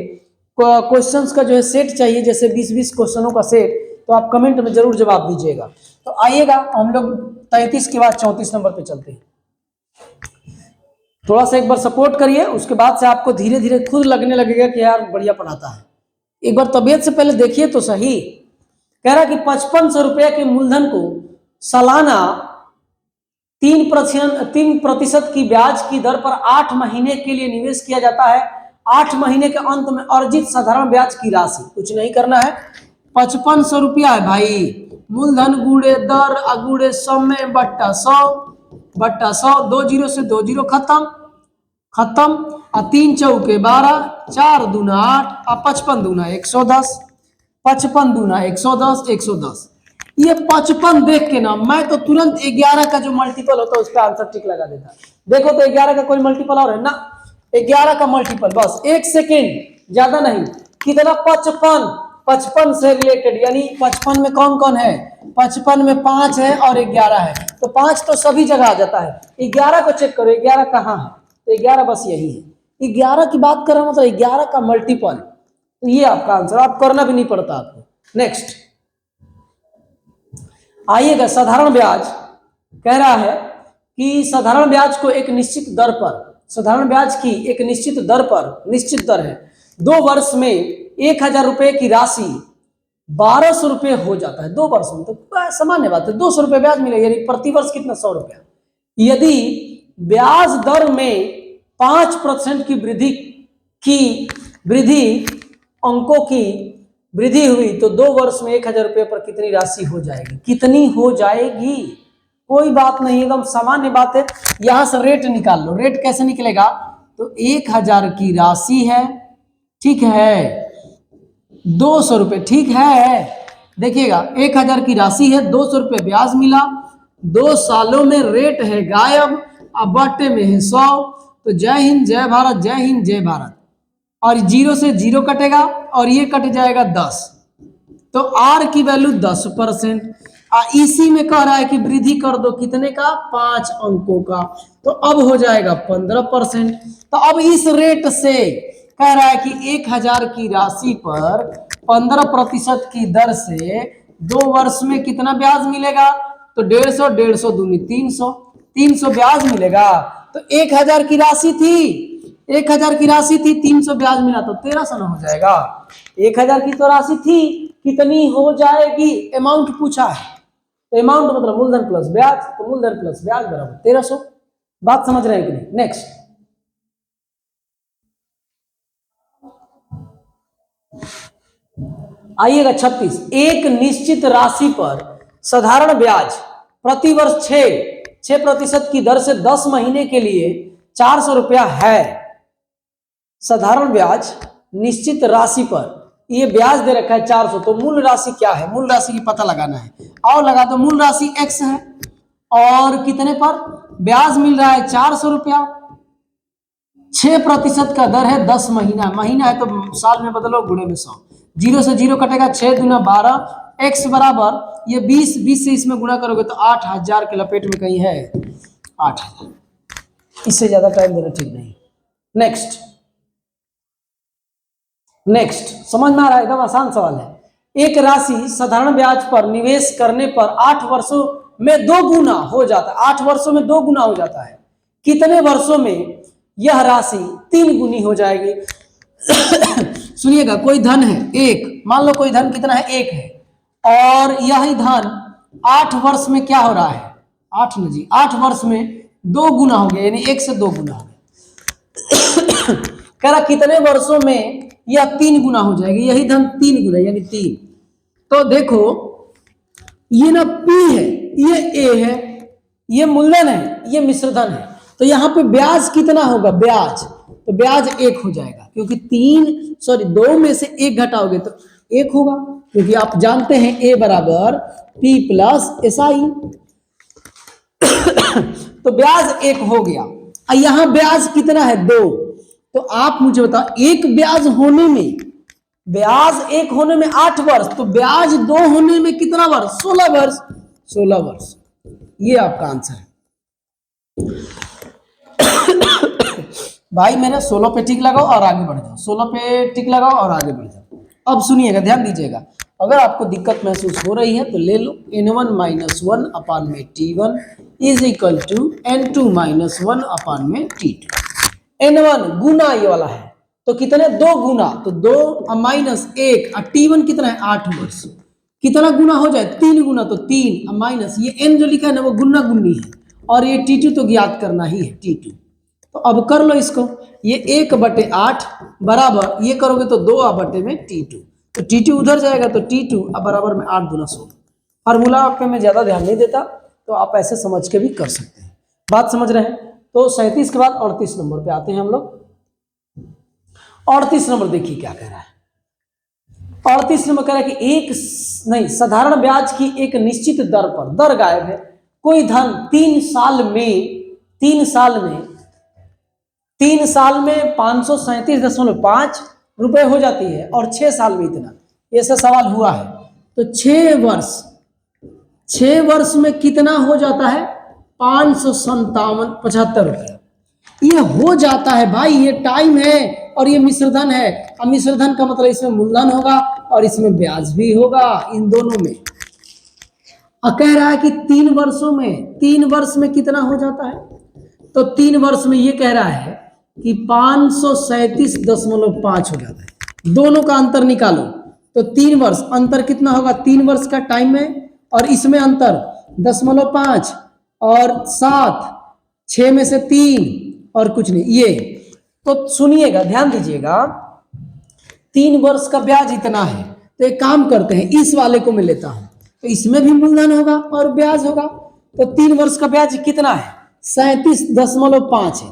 क्वेश्चंस का जो है सेट चाहिए, जैसे 20-20 क्वेश्चनों का सेट, तो आप कमेंट में जरूर जवाब दीजिएगा। तो आइएगा हम लोग 33 के बाद 34 नंबर पे चलते हैं। थोड़ा सा एक बार सपोर्ट करिए, उसके बाद से आपको धीरे धीरे खुद लगने लगेगा कि यार बढ़िया पढ़ाता है। एक बार तबीयत से पहले देखिए तो सही। कह रहा कि 5500 रुपया के मूलधन को सालाना 3% की ब्याज की दर पर 8 महीने के लिए निवेश किया जाता है। 8 महीने के अंत में अर्जित साधारण ब्याज की राशि, कुछ नहीं करना है, 5500 रुपया है भाई। मूलधन गुणे दर अगुणे समय बट्टा 100 2 जीरो से 2 जीरो खत्म और 3 चौके 12 4 दूना 8 और 55 दूना 110 55 दूना 110 ये 55 देख के ना मैं तो तुरंत 11 का जो मल्टीपल होता है उस पर आंसर टिक लगा देता। देखो तो 11 का कोई मल्टीपल और है ना, 11 का मल्टीपल बस 1 सेकेंड, ज्यादा नहीं, कितना 55 से रिलेटेड, यानी 55 में कौन कौन है, 55 में 5 है और 11 है, तो 5 तो सभी जगह आ जाता है। 11 को चेक करो, 11 कहाँ है, तो 11 बस यही है। 11 की बात कर रहा हूं, मतलब 11 का मल्टीपल, तो ये आपका आंसर, आप करना भी नहीं पड़ता आपको। नेक्स्ट आइएगा, साधारण ब्याज कह रहा है कि साधारण ब्याज को एक निश्चित दर पर, साधारण ब्याज की एक निश्चित दर पर, निश्चित दर है, 2 वर्ष में 1000 रुपए की राशि 1200 रुपए हो जाता है 2 वर्ष में, तो सामान्य बात है, 200 रुपए ब्याज मिलेगा, यानी प्रति वर्ष कितना 100 रुपया। यदि ब्याज दर में 5% की वृद्धि अंकों की वृद्धि हुई तो 2 वर्ष में 1000 रुपये पर कितनी राशि हो जाएगी, कितनी हो जाएगी, कोई बात नहीं, एकदम सामान्य बात है। यहां से रेट निकाल लो, रेट कैसे निकलेगा, तो 1000 की राशि है, ठीक है, 200 रुपये, ठीक है, देखिएगा 1000 की राशि है, 200 रुपये ब्याज मिला, 2 सालों में रेट है गायब, अब बटे में है 100, तो जय हिंद जय भारत, जय हिंद जय भारत, और 0 से 0 कटेगा और ये कट जाएगा 10, तो आर की वैल्यू 10%। इसी में कह रहा है कि वृद्धि कर दो कितने का, 5 अंकों का, तो अब हो जाएगा 15%। तो अब इस रेट से कह रहा है कि 1000 की राशि पर 15% की दर से 2 वर्ष में कितना ब्याज मिलेगा, तो 150 दूनी 300 ब्याज मिलेगा। तो 1000 की राशि थी, 1000 की राशि थी, 300 ब्याज मिला तो 1300 ना हो जाएगा। 1000 की तो राशि थी, कितनी हो जाएगी, अमाउंट पूछा है, तो अमाउंट मतलब मूलधन प्लस ब्याज, तो मूलधन प्लस ब्याज बराबर 1300। बात समझ रहे हैं कि नहीं? नेक्स्ट आइएगा 36, एक निश्चित राशि पर साधारण ब्याज प्रति वर्ष 6% की दर से 10 महीने के लिए 400 रुपया है। साधारण ब्याज निश्चित राशि पर ये ब्याज दे रखा है 400, तो मूल राशि क्या है, मूल राशि की पता लगाना है, और लगा दो, मूल राशि x है और कितने पर ब्याज मिल रहा है 400 रुपया, 6% का दर है, 10 महीना, महीना है तो साल में बदलो, गुणे में 100, 0 से 0 कटेगा, 6 दूना 12, x बराबर ये 20 से इसमें गुणा करोगे तो 8000 के लपेट में कहीं है 8000, इससे ज्यादा टाइम देना ठीक नहीं। नेक्स्ट समझ में आ रहा है, एकदम आसान सवाल है। एक राशि साधारण ब्याज पर निवेश करने पर 8 वर्षों में 2 गुना हो जाता है, 8 वर्षों में 2 गुना हो जाता है, कितने वर्षों में यह राशि 3 गुनी हो जाएगी। सुनिएगा, कोई धन है 1, मान लो कोई धन कितना है 1 है, और यही धन 8 वर्ष में क्या हो रहा है, 8 वर्ष में 2 गुना हो गया, यानी 1 से 2 गुना हो गया। कह रहा कितने वर्षों में यह 3 गुना हो जाएगी, यही धन 3 गुना यानी 3। तो देखो ये ना P है, ये A है, ये मूलधन है, ये मिश्रधन है, तो यहाँ पे ब्याज कितना होगा, ब्याज, तो ब्याज 1 हो जाएगा, क्योंकि 2 में से 1 घटाओगे तो 1 होगा, क्योंकि आप जानते हैं a बराबर p प्लस SI। तो ब्याज 1 हो गया। और यहां ब्याज कितना है 2। तो आप मुझे बताओ एक ब्याज होने में, ब्याज 1 होने में 8 वर्ष, तो ब्याज 2 होने में कितना वर्ष, 16 वर्ष। 16 वर्ष, ये आपका आंसर है। भाई मेरा 16 पे टिक लगाओ और आगे बढ़ जाओ, 16 पे टिक लगाओ और आगे बढ़ जाओ। अब सुनिएगा, ध्यान दीजिएगा, अगर आपको दिक्कत महसूस हो रही है तो ले लो n1 माइनस 1 अपान में t1 is equal to n2 minus 1 upon में t2। n1 गुना ये वाला है तो कितने, 2 गुना, तो 2 माइनस 1 और t1 कितना है 8 वर्ष, कितना गुना हो जाए 3 गुना, तो 3 माइनस ये n जो लिखा है ना वो गुना गुन्नी है, और ये t2 तो ज्ञात करना ही है t2। तो अब कर लो इसको, ये 1/8 बराबर, ये करोगे तो 2 में t2, तो t2 उधर जाएगा तो t2 अब बराबर में 8 गुना 16। फार्मूला पे मैं ज्यादा ध्यान नहीं देता, तो आप ऐसे समझ के भी कर सकते हैं। बात समझ रहे हैं? तो 37 के बाद 38 नंबर पे आते हैं हम लोग। 38 नंबर देखिए क्या कह रहा है। 38 नंबर कह रहा है कि एक नहीं, साधारण ब्याज की एक निश्चित दर पर, दर गायब है, कोई धन 3 साल में 537.5 रुपए हो जाती है, और 6 साल में इतना, ऐसा सवाल हुआ है। तो 6 वर्ष में कितना हो जाता है, 557.75 रुपए। ये हो जाता है भाई, ये टाइम है और ये मिश्रधन है। अब मिश्रधन का मतलब इसमें मूलधन होगा और इसमें ब्याज भी होगा, इन दोनों में। और कह रहा है कि 3 वर्ष में कितना हो जाता है, तो 3 वर्ष में ये कह रहा है कि 537.5 हो जाता है। दोनों का अंतर निकालो, तो 3 वर्ष, अंतर कितना होगा, 3 वर्ष का टाइम है और इसमें अंतर 0.5 और 7, 6 में से 3 और कुछ नहीं, ये। तो सुनिएगा, ध्यान दीजिएगा, 3 वर्ष का ब्याज इतना है, तो एक काम करते हैं, इस वाले को मैं लेता हूं, तो इसमें भी मूलधन होगा और ब्याज होगा। तो 3 वर्ष का ब्याज कितना है, 37.5 है।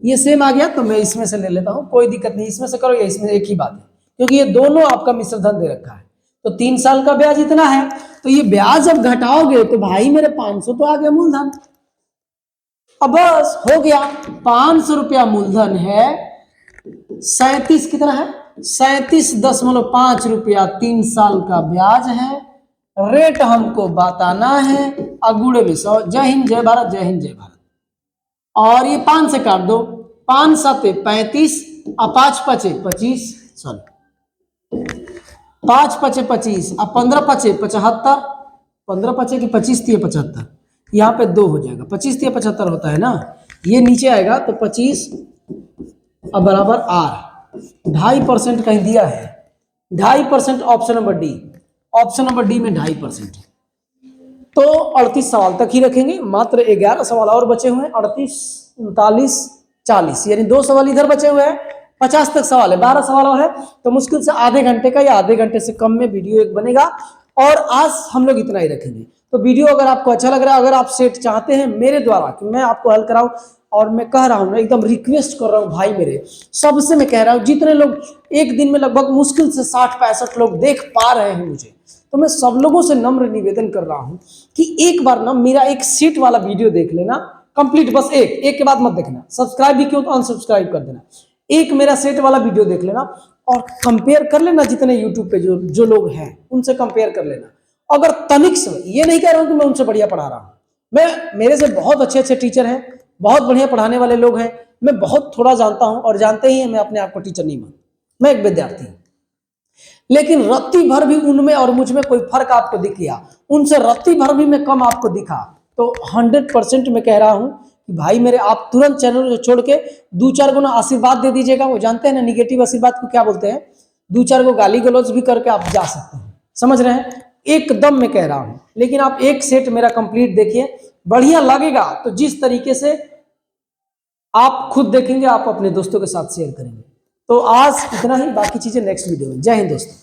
ये सेम आ गया, तो मैं इसमें से ले लेता हूं, कोई दिक्कत नहीं, इसमें से करो या इसमें, एक ही बात है, क्योंकि ये दोनों आपका मिश्रधन दे रखा है। तो 3 साल का ब्याज इतना है, तो ये ब्याज जब घटाओगे तो भाई मेरे 500 तो आ गया मूलधन। अब बस हो गया, 500 रुपया मूलधन है, 37 कितना है, 37.5 रुपया 3 साल का ब्याज है। रेट हमको बताना है, अगुड़े में 100। जय हिंद, जय भारत, जय हिंद, जय भारत। और ये 5 से काट दो, 5 7 35 और 5 5 25, सॉरी 5 5 25 और 15 5 75, 15 5 की 25 थी 75, यहाँ पे 2 हो जाएगा, 25 थी 75 होता है ना, ये नीचे आएगा तो 25 अब बराबर R। 2.5% कहीं दिया है, 2.5% option number D, option number D में 2.5%। तो 38 सवाल तक ही रखेंगे, मात्र 11 सवाल और बचे हुए हैं, 38 39 40, यानी 2 सवाल इधर बचे हुए हैं, 50 तक सवाल है, 12 सवाल और है, तो मुश्किल से आधे घंटे का या आधे घंटे से कम में वीडियो एक बनेगा। और आज हम लोग इतना ही रखेंगे। तो वीडियो अगर आपको अच्छा लग रहा है, अगर आप सेट चाहते हैं मेरे द्वारा कि मैं आपको हल कराऊं, और मैं कह रहा हूं ना, एकदम रिक्वेस्ट कर रहा हूं भाई, मेरे सबसे मैं कह रहा हूं, जितने लोग एक दिन में लगभग मुश्किल से 60-65 लोग देख पा रहे हैं मुझे, तो मैं सब लोगों से नम्र निवेदन कर रहा हूं कि एक बार ना मेरा एक सेट वाला वीडियो देख लेना कंप्लीट, बस एक के बाद मत देखना, सब्सक्राइब भी क्यों तो अनसब्सक्राइब कर देना। एक मेरा सेट वाला वीडियो देख लेना और कंपेयर कर लेना, जितने यूट्यूब पे जो लोग हैं उनसे कंपेयर कर लेना। अगर तनिक से, ये नहीं कह रहा हूं कि मैं उनसे बढ़िया पढ़ा रहा हूं, मेरे से बहुत अच्छे टीचर हैं, बहुत बढ़िया पढ़ाने वाले लोग हैं, मैं बहुत थोड़ा जानता हूं, और जानते ही हैं मैं अपने आप को टीचर नहीं मानता, मैं एक विद्यार्थी हूं। लेकिन रत्ती भर भी उनमें और मुझ में कोई फर्क आपको दिख गया, उनसे रत्ती भर भी मैं कम आपको दिखा, तो 100% मैं कह रहा हूं कि भाई मेरे, आप तुरंत चैनल को छोड़ के 2-4 गुना आशीर्वाद दे दीजिएगा। वो जानते हैं ना निगेटिव आशीर्वाद को क्या बोलते हैं, 2-4 को गाली गलौज भी करके आप जा सकते हैं, समझ रहे हैं, एकदम मैं कह रहा हूं। लेकिन आप एक सेट मेरा कंप्लीट देखिए, बढ़िया लगेगा तो जिस तरीके से आप खुद देखेंगे, आप अपने दोस्तों के साथ शेयर करेंगे। तो आज इतना ही, बाकी चीजें नेक्स्ट वीडियो में। जय हिंद दोस्तों।